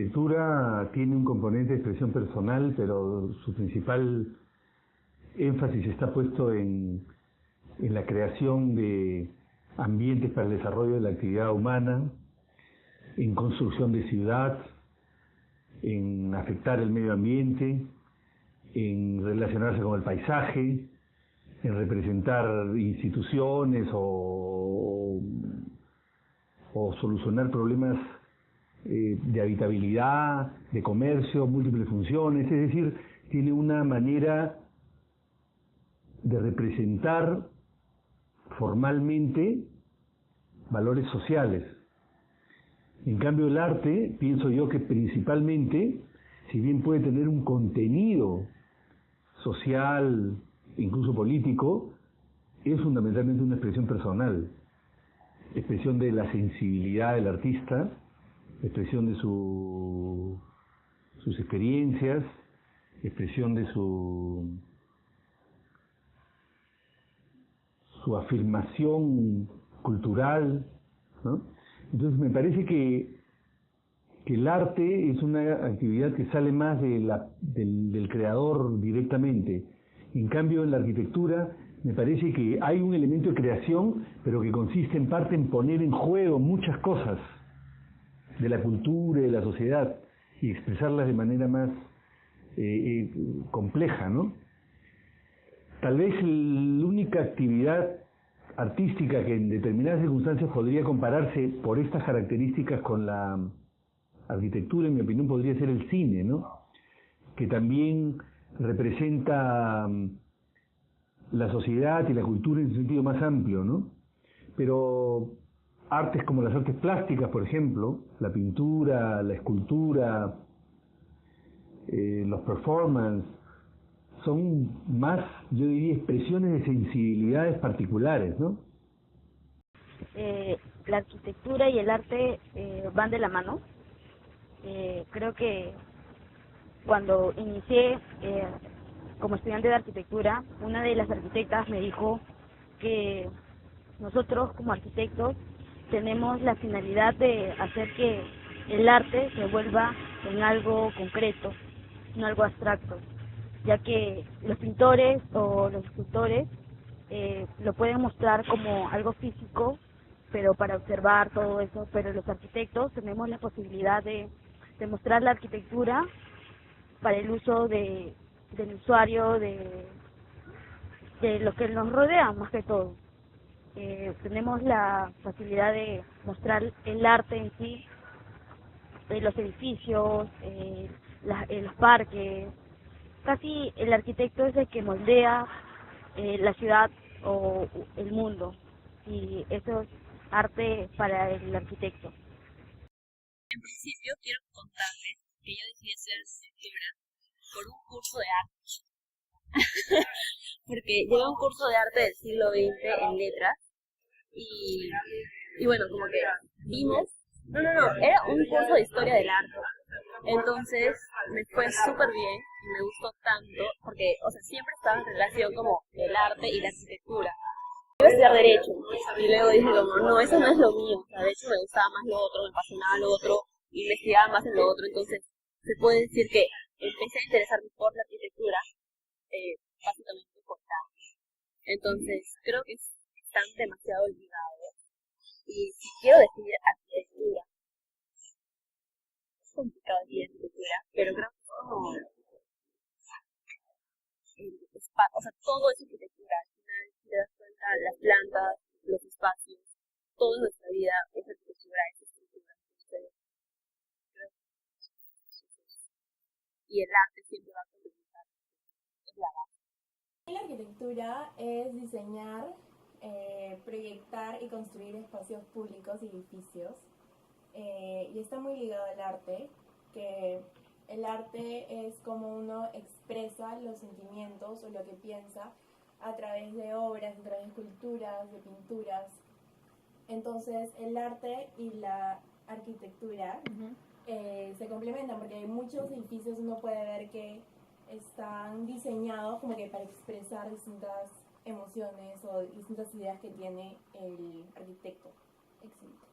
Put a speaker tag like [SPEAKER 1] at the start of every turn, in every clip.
[SPEAKER 1] arquitectura tiene un componente de expresión personal, pero su principal énfasis está puesto en la creación de ambientes para el desarrollo de la actividad humana, en construcción de ciudad, en afectar el medio ambiente, en relacionarse con el paisaje, en representar instituciones o solucionar problemas de habitabilidad, de comercio, múltiples funciones, es decir, tiene una manera de representar formalmente valores sociales. En cambio, el arte, pienso yo que principalmente, si bien puede tener un contenido social, incluso político, es fundamentalmente una expresión personal, expresión de la sensibilidad del artista, expresión de sus experiencias, expresión de su afirmación cultural, ¿no? Entonces me parece que el arte es una actividad que sale más del creador directamente. En cambio, en la arquitectura me parece que hay un elemento de creación, pero que consiste en parte en poner en juego muchas cosas de la cultura y de la sociedad y expresarlas de manera más compleja, ¿no? Tal vez la única actividad artística que en determinadas circunstancias podría compararse por estas características con la arquitectura, en mi opinión, podría ser el cine, ¿no? Que también representa la sociedad y la cultura en un sentido más amplio, ¿no? Pero artes como las artes plásticas, por ejemplo, la pintura, la escultura, los performances, son más, yo diría, expresiones de sensibilidades particulares, ¿no?
[SPEAKER 2] La arquitectura y el arte van de la mano. Creo que cuando inicié como estudiante de arquitectura, una de las arquitectas me dijo que nosotros como arquitectos tenemos la finalidad de hacer que el arte se vuelva en algo concreto, no algo abstracto, ya que los pintores o los escultores lo pueden mostrar como algo físico, pero para observar todo eso, pero los arquitectos tenemos la posibilidad de mostrar la arquitectura para el uso del usuario, de lo que nos rodea más que todo. Tenemos la facilidad de mostrar el arte en sí, los edificios, los parques. Casi el arquitecto es el que moldea la ciudad o el mundo, y eso es arte para el arquitecto.
[SPEAKER 3] En principio quiero contarles que yo decidí estudiar arquitectura por un curso de arte. Porque llevé un curso de arte del siglo XX en letras y bueno, como que vimos, era un curso de historia del arte. Entonces me fue súper bien y me gustó tanto porque, o sea, siempre estaba en relación como el arte y la arquitectura. Iba a estudiar Derecho y luego dije como, no, eso no es lo mío. O sea, de hecho me gustaba más lo otro, me apasionaba lo otro, investigaba más en lo otro. Entonces se puede decir que empecé a interesarme por la arquitectura, básicamente por arte. Entonces creo que están demasiado ligados. Y si quiero decir arquitectura, es complicado decir arquitectura, pero creo que es como o sea, todo es arquitectura. Al final, si te das cuenta, las plantas, los espacios, toda nuestra vida es arquitectura, es estructura. Entonces, creo que y el arte siempre va a complementar, es la base.
[SPEAKER 4] La arquitectura es diseñar, proyectar y construir espacios públicos y edificios, y está muy ligado al arte, que el arte es como uno expresa los sentimientos o lo que piensa a través de obras, a través de esculturas, de pinturas. Entonces el arte y la arquitectura se complementan, porque hay muchos edificios uno puede ver que están diseñados como que para expresar distintas emociones o distintas ideas que tiene el arquitecto. Excelente.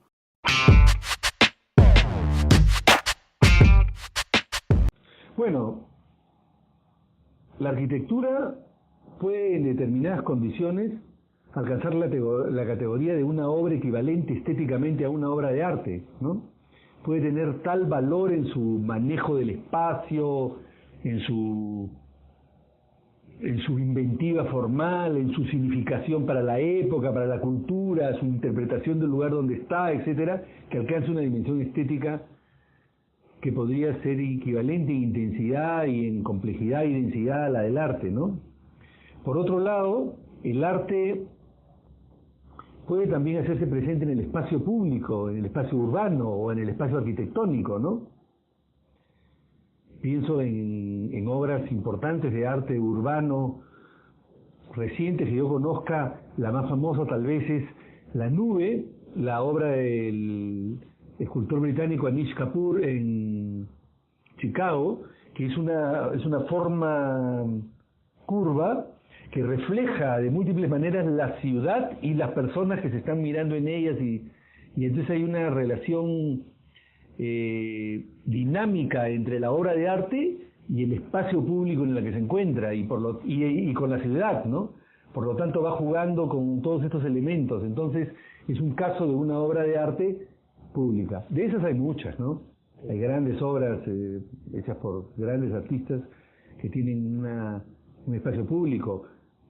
[SPEAKER 1] Bueno, la arquitectura puede en determinadas condiciones alcanzar la categoría de una obra equivalente estéticamente a una obra de arte, ¿no? Puede tener tal valor en su manejo del espacio, en su inventiva formal, en su significación para la época, para la cultura, su interpretación del lugar donde está, etcétera, que alcanza una dimensión estética que podría ser equivalente en intensidad y en complejidad y densidad a la del arte, ¿no? Por otro lado, el arte puede también hacerse presente en el espacio público, en el espacio urbano o en el espacio arquitectónico, ¿no? Pienso en obras importantes de arte urbano recientes que yo conozca. La más famosa tal vez es La Nube, la obra del escultor británico Anish Kapoor en Chicago, que es una forma curva que refleja de múltiples maneras la ciudad y las personas que se están mirando en ellas, y entonces hay una relación dinámica entre la obra de arte y el espacio público en el que se encuentra y con la ciudad, ¿no? Por lo tanto va jugando con todos estos elementos. Entonces es un caso de una obra de arte pública. De esas hay muchas, ¿no? Hay grandes obras hechas por grandes artistas que tienen un espacio público,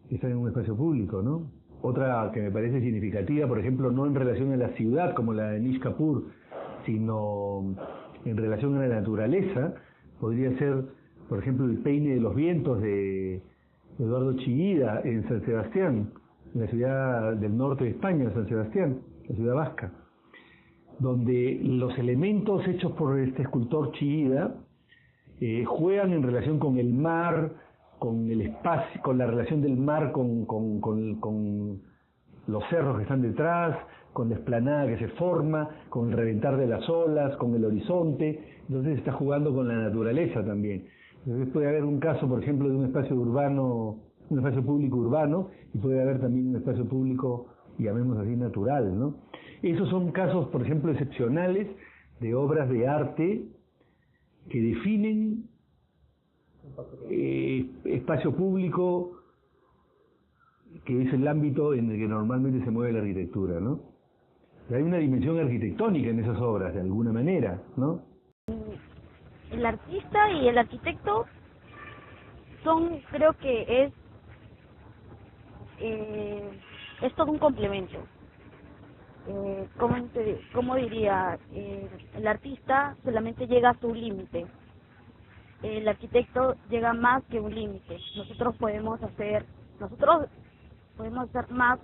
[SPEAKER 1] que están en un espacio público, ¿no? Otra que me parece significativa, por ejemplo, no en relación a la ciudad como la de Anish Kapoor, sino en relación a la naturaleza, podría ser, por ejemplo, El peine de los vientos de Eduardo Chillida en San Sebastián, en la ciudad del norte de España, San Sebastián, la ciudad vasca, donde los elementos hechos por este escultor Chillida juegan en relación con el mar, con el espacio, con la relación del mar con los cerros que están detrás, con la explanada que se forma, con el reventar de las olas, con el horizonte. Entonces está jugando con la naturaleza también. Entonces puede haber un caso, por ejemplo, de un espacio urbano, un espacio público urbano, y puede haber también un espacio público, llamemos así, natural, ¿no? Esos son casos, por ejemplo, excepcionales de obras de arte que definen espacio público, que es el ámbito en el que normalmente se mueve la arquitectura, ¿no? Hay una dimensión arquitectónica en esas obras, de alguna manera, ¿no?
[SPEAKER 2] El artista y el arquitecto creo que es todo un complemento. ¿Cómo diría? El artista solamente llega hasta un límite. El arquitecto llega más que un límite. Nosotros podemos hacer más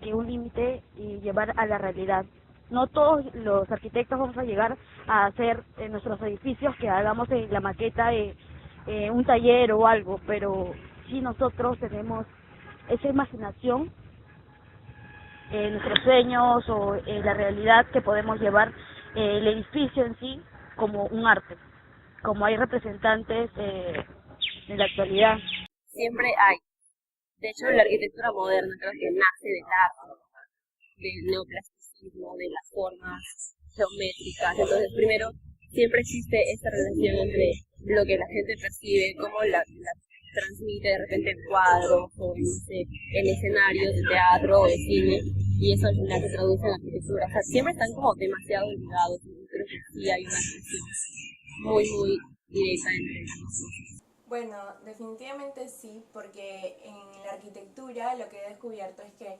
[SPEAKER 2] que un límite y llevar a la realidad. No todos los arquitectos vamos a llegar a hacer nuestros edificios que hagamos en la maqueta de un taller o algo, pero sí nosotros tenemos esa imaginación, nuestros sueños o la realidad, que podemos llevar el edificio en sí como un arte, como hay representantes en la actualidad.
[SPEAKER 3] Siempre hay. De hecho, la arquitectura moderna creo que nace del arte, del neoplasticismo, de las formas geométricas. Entonces, primero, siempre existe esta relación entre lo que la gente percibe, cómo la transmite de repente en cuadros o en escenarios de teatro o de cine, y eso al final se traduce en la arquitectura. O sea, siempre están como demasiado ligados, y creo que sí hay una relación muy, muy directa entre las cosas.
[SPEAKER 4] Bueno, definitivamente sí, porque en la arquitectura lo que he descubierto es que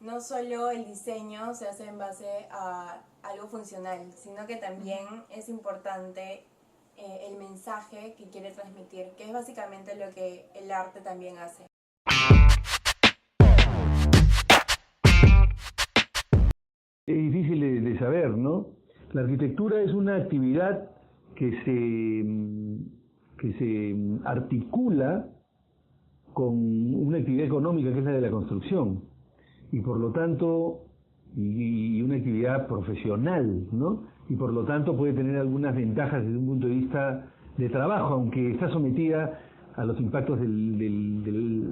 [SPEAKER 4] no solo el diseño se hace en base a algo funcional, sino que también es importante el mensaje que quiere transmitir, que es básicamente lo que el arte también hace.
[SPEAKER 1] Es difícil de saber, ¿no? La arquitectura es una actividad que se articula con una actividad económica que es la de la construcción, y por lo tanto, y una actividad profesional, ¿no? Y por lo tanto puede tener algunas ventajas desde un punto de vista de trabajo, aunque está sometida a los impactos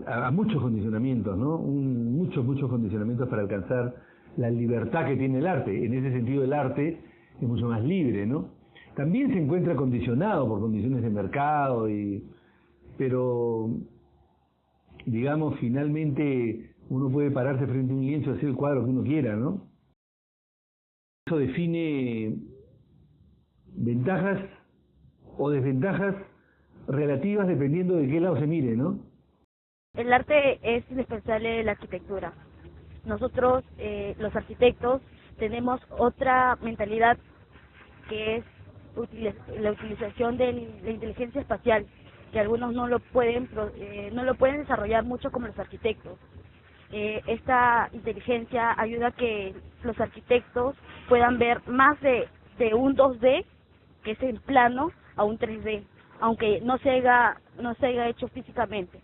[SPEAKER 1] a muchos condicionamientos, ¿no? Muchos condicionamientos para alcanzar la libertad que tiene el arte. En ese sentido el arte es mucho más libre, ¿no? también se encuentra condicionado por condiciones de mercado, pero digamos, finalmente uno puede pararse frente a un lienzo y hacer el cuadro que uno quiera, ¿no? Eso define ventajas o desventajas relativas dependiendo de qué lado se mire, ¿no?
[SPEAKER 2] El arte es indispensable de la arquitectura. Nosotros, los arquitectos, tenemos otra mentalidad que es la utilización de la inteligencia espacial, que algunos no lo pueden desarrollar mucho como los arquitectos. Esta inteligencia ayuda a que los arquitectos puedan ver más de un 2D, que es el plano, a un 3D, aunque no se haya hecho físicamente.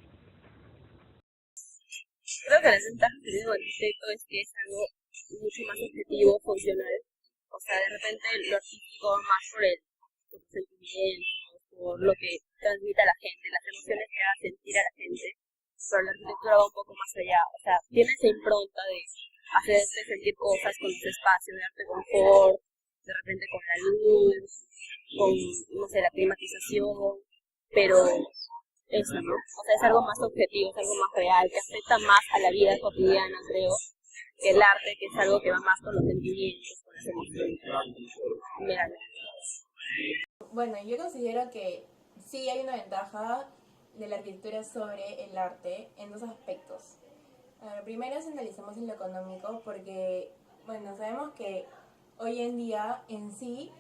[SPEAKER 3] Creo que la ventaja que tiene un arquitecto es que es algo mucho más objetivo, funcional. O sea, de repente lo artístico va más por los sentimientos, por lo que transmite a la gente, las emociones que haga sentir a la gente. Pero la arquitectura va un poco más allá. O sea, tiene esa impronta de hacerte sentir cosas con los espacios, de darte confort, de repente con la luz, con, no sé, la climatización, pero eso, ¿no? O sea, es algo más objetivo, es algo más real, que afecta más a la vida cotidiana, creo, que el arte, que es algo que va más con los sentimientos, con las emociones. Mira.
[SPEAKER 4] Bueno, yo considero que sí hay una ventaja de la arquitectura sobre el arte en dos aspectos. Primero, si analizamos en lo económico, porque, bueno, sabemos que hoy en día en sí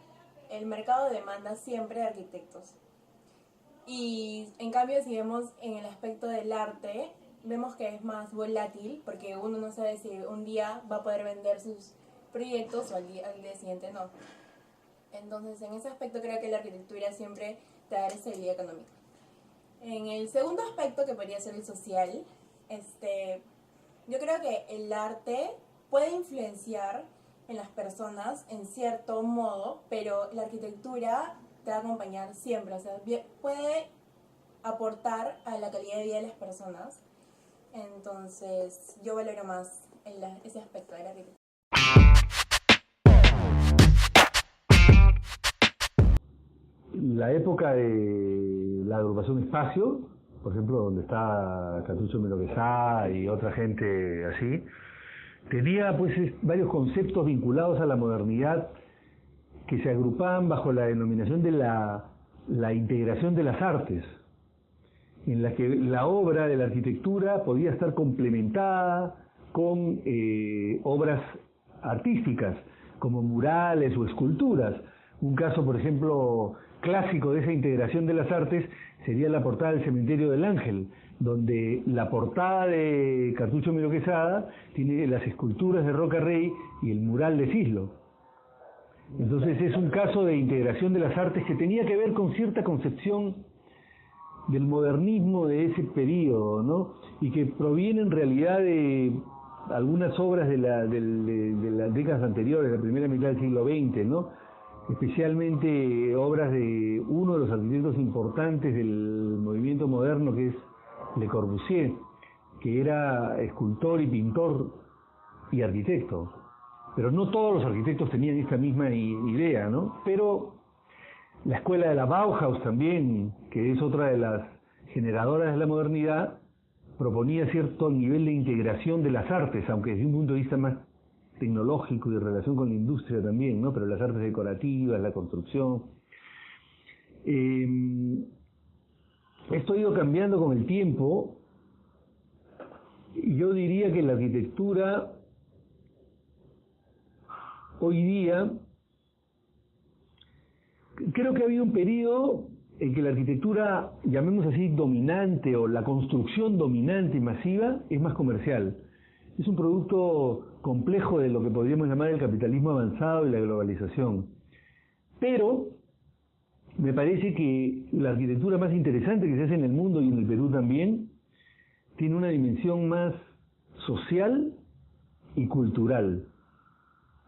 [SPEAKER 4] el mercado demanda siempre de arquitectos. Y en cambio, si vemos en el aspecto del arte, vemos que es más volátil, porque uno no sabe si un día va a poder vender sus proyectos o al día siguiente no. Entonces, en ese aspecto creo que la arquitectura siempre te da estabilidad económica. En el segundo aspecto, que podría ser el social, yo creo que el arte puede influenciar en las personas en cierto modo, pero la arquitectura te va a acompañar siempre, o sea, puede aportar a la calidad de vida de las personas. Entonces, yo valoro más ese aspecto de la arquitectura.
[SPEAKER 1] La época de la agrupación Espacio, por ejemplo, donde está Cartucho Melo Quesada y otra gente así, tenía pues varios conceptos vinculados a la modernidad que se agrupaban bajo la denominación de la integración de las artes, en la que la obra de la arquitectura podía estar complementada con obras artísticas, como murales o esculturas. Un caso, por ejemplo, clásico de esa integración de las artes sería la portada del Cementerio del Ángel, donde la portada de Cartucho Melo Quesada tiene las esculturas de Roca Rey y el mural de Cislo. Entonces es un caso de integración de las artes que tenía que ver con cierta concepción del modernismo de ese periodo, ¿no? Y que proviene en realidad de algunas obras de las décadas anteriores, la primera mitad del siglo XX, ¿no? Especialmente obras de uno de los arquitectos importantes del movimiento moderno, que es Le Corbusier, que era escultor y pintor y arquitecto. Pero no todos los arquitectos tenían esta misma idea, ¿no? Pero la escuela de la Bauhaus también, que es otra de las generadoras de la modernidad, proponía cierto nivel de integración de las artes, aunque desde un punto de vista más tecnológico y de relación con la industria también, ¿no? Pero las artes decorativas, la construcción. Esto ha ido cambiando con el tiempo. Yo diría que la arquitectura hoy día, creo que ha habido un periodo en que la arquitectura, llamemos así, dominante, o la construcción dominante y masiva, es más comercial. Es un producto complejo de lo que podríamos llamar el capitalismo avanzado y la globalización. Pero me parece que la arquitectura más interesante que se hace en el mundo y en el Perú también, tiene una dimensión más social y cultural.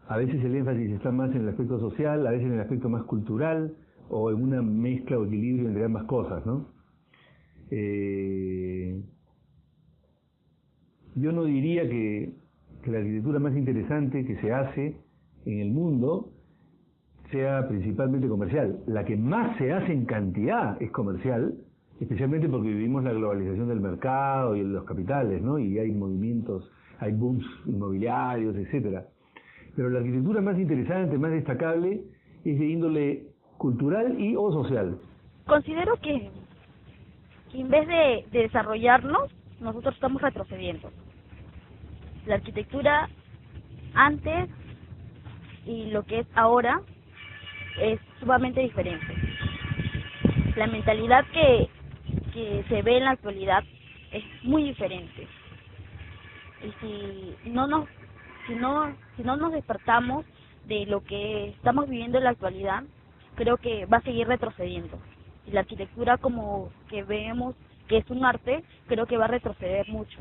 [SPEAKER 1] A veces el énfasis está más en el aspecto social, a veces en el aspecto más cultural, o en una mezcla o equilibrio entre ambas cosas, ¿no? Yo no diría que la arquitectura más interesante que se hace en el mundo sea principalmente comercial. La que más se hace en cantidad es comercial, especialmente porque vivimos la globalización del mercado y de los capitales, ¿no? Y hay movimientos, hay booms inmobiliarios, etcétera. Pero la arquitectura más interesante, más destacable, es de índole cultural y o social.
[SPEAKER 2] Considero que en vez de desarrollarnos, nosotros estamos retrocediendo. La arquitectura antes y lo que es ahora es sumamente diferente. La mentalidad que se ve en la actualidad es muy diferente. Y si no nos despertamos de lo que estamos viviendo en la actualidad, creo que va a seguir retrocediendo. Y la arquitectura, como que vemos que es un arte, creo que va a retroceder mucho.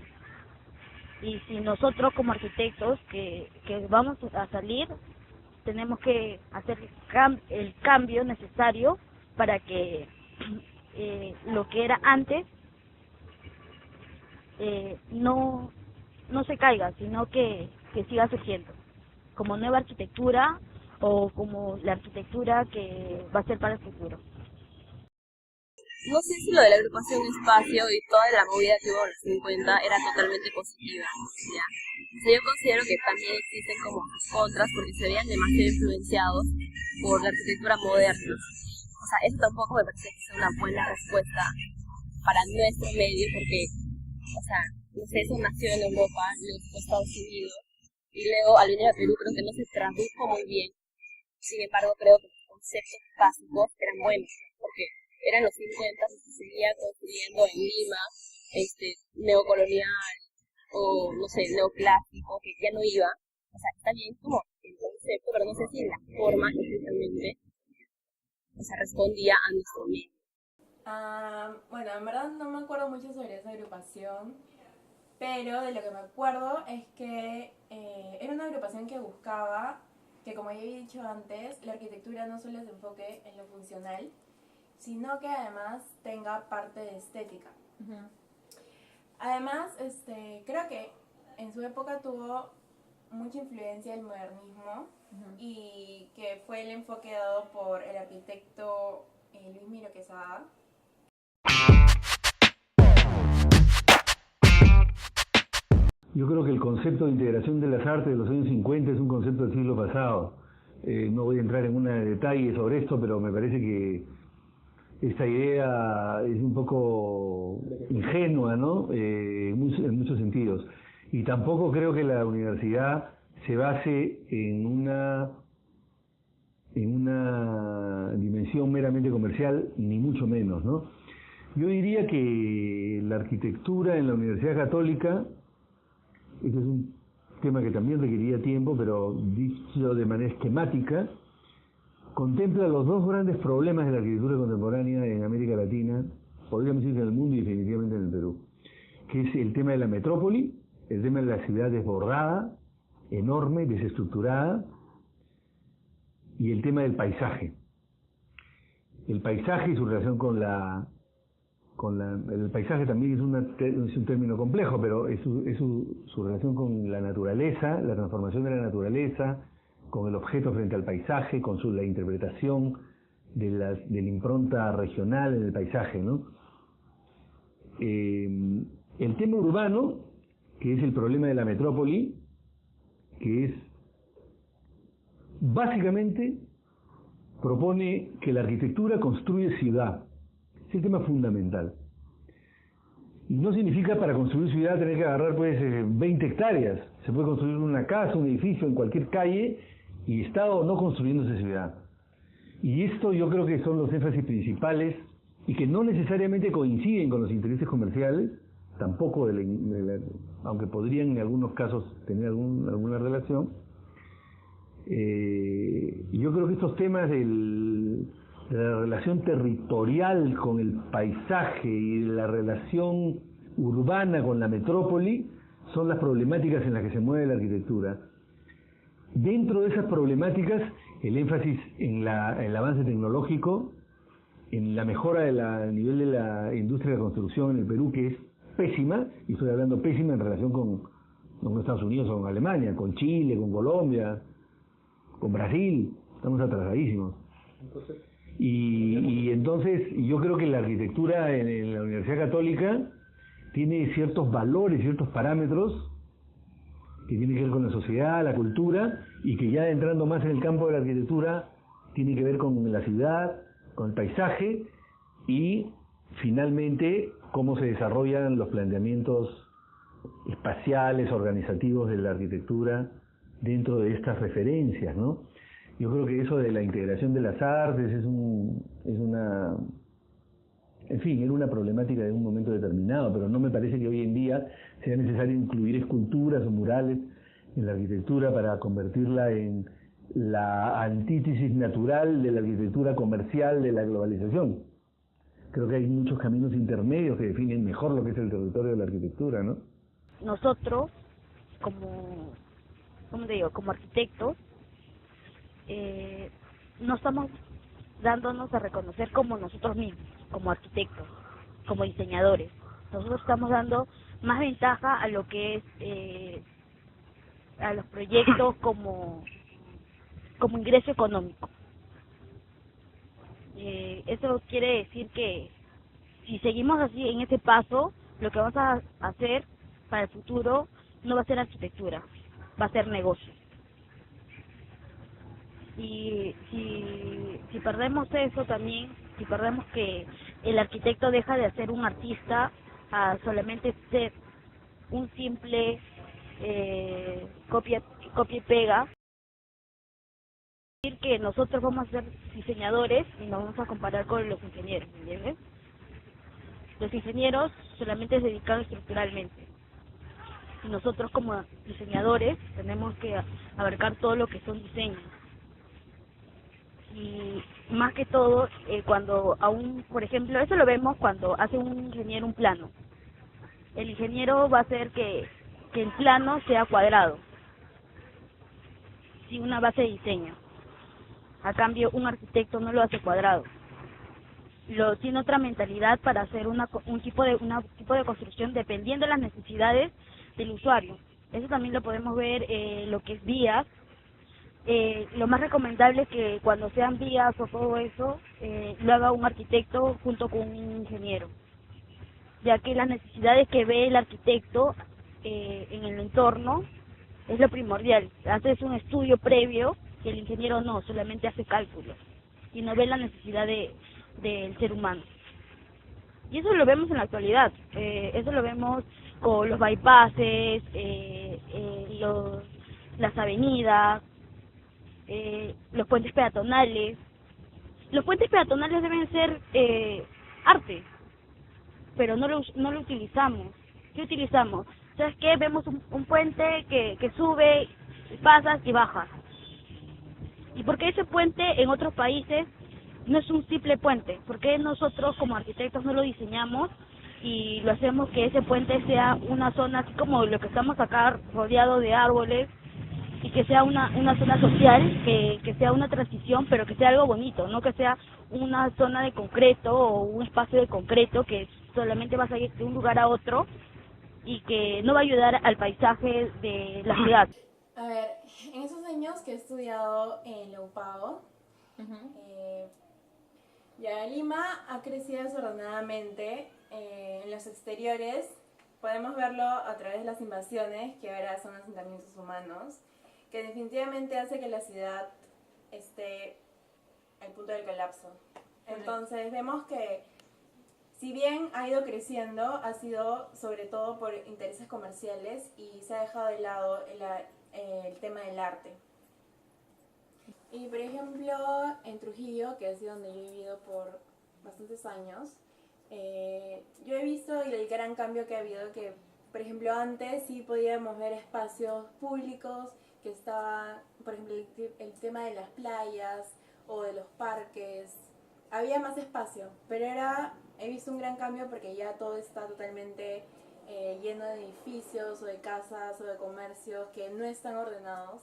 [SPEAKER 2] Y si nosotros como arquitectos que vamos a salir, tenemos que hacer el cambio necesario para que lo que era antes no se caiga, sino que siga surgiendo como nueva arquitectura o como la arquitectura que va a ser para el futuro.
[SPEAKER 3] No sé si lo de la agrupación Espacio y toda la movida que hubo en los 50 era totalmente positiva, ¿ya? O sea, yo considero que también existen como sus contras porque se veían demasiado influenciados por la arquitectura moderna. O sea, eso tampoco me parece que sea una buena respuesta para nuestro medio porque, o sea, no sé, eso nació en Europa, luego fue a Estados Unidos y luego al venir a Perú creo que no se tradujo muy bien. Sin embargo, creo que los conceptos básicos eran buenos porque eran los 50 y se seguía construyendo en Lima, neocolonial o no sé, neoclásico, que ya no iba. O sea, está bien como el concepto, pero no sé si en la forma especialmente, o sea, respondía a nuestro medio.
[SPEAKER 4] Bueno, en verdad no me acuerdo mucho sobre esa agrupación, pero de lo que me acuerdo es que era una agrupación que buscaba que, como ya he dicho antes, la arquitectura no solo se enfoque en lo funcional, sino que además tenga parte de estética. Uh-huh. Además, creo que en su época tuvo mucha influencia el modernismo, uh-huh, y que fue el enfoque dado por el arquitecto Luis Miro Quesada.
[SPEAKER 1] Yo creo que el concepto de integración de las artes de los años 50 es un concepto del siglo pasado. No voy a entrar en un detalle sobre esto, pero me parece que esta idea es un poco ingenua, ¿no? En muchos sentidos. Y tampoco creo que la universidad se base en una dimensión meramente comercial, ni mucho menos, ¿no? Yo diría que la arquitectura en la Universidad Católica, este es un tema que también requeriría tiempo, pero dicho de manera esquemática, contempla los dos grandes problemas de la arquitectura contemporánea en América Latina, podríamos decir que en el mundo y definitivamente en el Perú, que es el tema de la metrópoli, el tema de la ciudad desbordada, enorme, desestructurada, y el tema del paisaje. El paisaje y su relación el paisaje también es un término complejo, pero es su relación con la naturaleza, la transformación de la naturaleza, con el objeto frente al paisaje, con la interpretación de la impronta regional en el paisaje, ¿no? El tema urbano, que es el problema de la metrópoli, que es básicamente propone que la arquitectura construye ciudad. Es el tema fundamental. Y no significa para construir ciudad tener que agarrar 20 hectáreas. Se puede construir una casa, un edificio en cualquier calle y está o no construyéndose ciudad. Y esto yo creo que son los énfasis principales y que no necesariamente coinciden con los intereses comerciales, tampoco, aunque podrían en algunos casos tener alguna relación. Yo creo que estos temas de la relación territorial con el paisaje y de la relación urbana con la metrópoli son las problemáticas en las que se mueve la arquitectura. Dentro de esas problemáticas, el énfasis en el avance tecnológico, en la mejora del nivel de la industria de la construcción en el Perú, que es pésima, y estoy hablando pésima en relación con Estados Unidos o con Alemania, con Chile, con Colombia, con Brasil. estamos atrasadísimos. Y entonces yo creo que la arquitectura en la Universidad Católica tiene ciertos valores, ciertos parámetros que tienen que ver con la sociedad, la cultura, y que ya entrando más en el campo de la arquitectura tiene que ver con la ciudad, con el paisaje y finalmente cómo se desarrollan los planteamientos espaciales, organizativos de la arquitectura dentro de estas referencias, ¿no? Yo creo que eso de la integración de las artes es una, en fin, era una problemática de un momento determinado, pero no me parece que hoy en día sea necesario incluir esculturas o murales en la arquitectura para convertirla en la antítesis natural de la arquitectura comercial de la globalización. Creo que hay muchos caminos intermedios que definen mejor lo que es el territorio de la arquitectura, ¿no?
[SPEAKER 2] Nosotros, ¿cómo te digo? Como arquitectos, no estamos dándonos a reconocer como nosotros mismos, como arquitectos, como diseñadores. Nosotros estamos dando más ventaja a lo que es a los proyectos como ingreso económico. Eso quiere decir que si seguimos así en ese paso, lo que vamos a hacer para el futuro no va a ser arquitectura, va a ser negocio. Y si perdemos eso también, si perdemos que el arquitecto deja de ser un artista a solamente ser un simple copia y pega, decir que nosotros vamos a ser diseñadores y nos vamos a comparar con los ingenieros, ¿me entiendes? Los ingenieros solamente se dedican estructuralmente. Y nosotros como diseñadores tenemos que abarcar todo lo que son diseños. Y más que todo, cuando por ejemplo, eso lo vemos cuando hace un ingeniero un plano. El ingeniero va a hacer que el plano sea cuadrado, sin una base de diseño. A cambio, un arquitecto no lo hace cuadrado. Tiene otra mentalidad para hacer un tipo de construcción dependiendo de las necesidades del usuario. Eso también lo podemos ver lo que es vías. Lo más recomendable es que cuando sean vías o todo eso, lo haga un arquitecto junto con un ingeniero, ya que las necesidades que ve el arquitecto en el entorno es lo primordial. Haces un estudio previo y el ingeniero no, solamente hace cálculos y no ve la necesidad del ser humano. Y eso lo vemos en la actualidad, eso lo vemos con los bypasses, las avenidas, los puentes peatonales. Los puentes peatonales deben ser arte, pero no lo utilizamos. ¿Qué utilizamos? ¿Sabes qué? Vemos un puente que sube, pasas y bajas. ¿Y por qué ese puente en otros países no es un simple puente? ¿Por qué nosotros como arquitectos no lo diseñamos y lo hacemos que ese puente sea una zona así como lo que estamos acá, rodeado de árboles, y que sea una zona social, que sea una transición, pero que sea algo bonito, no que sea una zona de concreto o un espacio de concreto que solamente vas a ir de un lugar a otro y que no va a ayudar al paisaje de la ciudad?
[SPEAKER 4] A ver, en esos años que he estudiado en la UPAO, ya Lima ha crecido desordenadamente en los exteriores. Podemos verlo a través de las invasiones, que ahora son asentamientos humanos, que definitivamente hace que la ciudad esté al punto del colapso. Entonces vemos que si bien ha ido creciendo, ha sido sobre todo por intereses comerciales y se ha dejado de lado el tema del arte. Y por ejemplo, en Trujillo, que es donde yo he vivido por bastantes años, yo he visto el gran cambio que ha habido, que por ejemplo antes sí podíamos ver espacios públicos, que estaba, por ejemplo, el tema de las playas o de los parques, había más espacio, pero he visto un gran cambio porque ya todo está totalmente lleno de edificios o de casas o de comercios que no están ordenados.